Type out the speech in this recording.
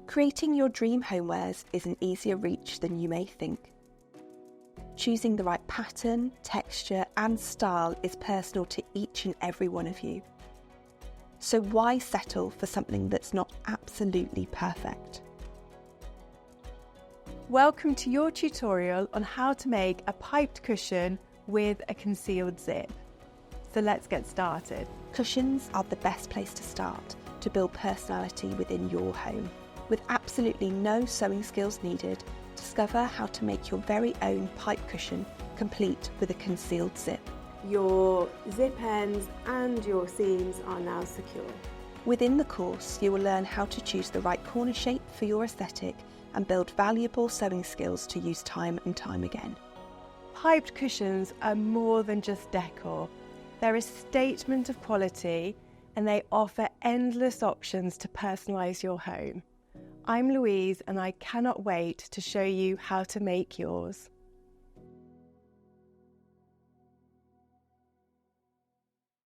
Creating your dream homewares is an easier reach than you may think. Choosing the right pattern, texture and style is personal to each and every one of you. So why settle for something that's not absolutely perfect? Welcome to your tutorial on how to make a piped cushion with a concealed zip. So let's get started. Cushions are the best place to start to build personality within your home. With absolutely no sewing skills needed, discover how to make your very own pipe cushion complete with a concealed zip. Your zip ends and your seams are now secure. Within the course, you will learn how to choose the right corner shape for your aesthetic and build valuable sewing skills to use time and time again. Piped cushions are more than just decor. They're a statement of quality and they offer endless options to personalise your home. I'm Louise and I cannot wait to show you how to make yours.